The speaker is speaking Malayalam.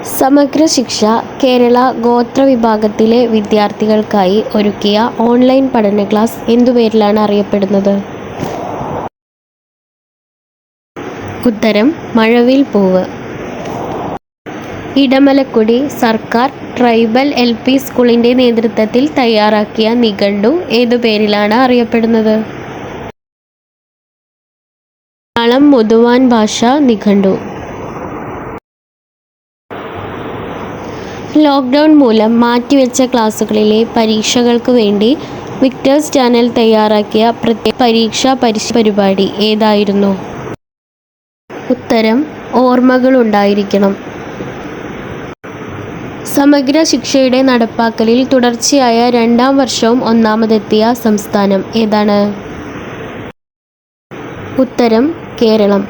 സമഗ്ര ശിക്ഷ കേരള ഗോത്ര വിഭാഗത്തിലെ വിദ്യാർത്ഥികൾക്കായി ഒരുക്കിയ ഓൺലൈൻ പഠന ക്ലാസ് എന്തുപേരിലാണ് അറിയപ്പെടുന്നത്? ഉത്തരം മഴവിൽ പൂവ്. ഇടമലക്കുടി സർക്കാർ ട്രൈബൽ LP സ്കൂളിൻ്റെ നേതൃത്വത്തിൽ തയ്യാറാക്കിയ നിഘണ്ടു ഏതുപേരിലാണ് അറിയപ്പെടുന്നത്? മലയാളം മുതുവാൻ ഭാഷാ നിഘണ്ടു. ലോക്ക്ഡൗൺ മൂലം മാറ്റിവെച്ച ക്ലാസുകളിലെ പരീക്ഷകൾക്ക് വേണ്ടി വിക്ടേഴ്സ് ചാനൽ തയ്യാറാക്കിയ പ്രത്യേക പരീക്ഷാ പരിപാടി ഏതായിരുന്നു? ഉത്തരം ഓർമ്മകളുണ്ടായിരിക്കണം. സമഗ്ര ശിക്ഷയുടെ നടപ്പാക്കലിൽ തുടർച്ചയായ 2ാം വർഷവും ഒന്നാമതെത്തിയ സംസ്ഥാനം ഏതാണ്? ഉത്തരം കേരളം.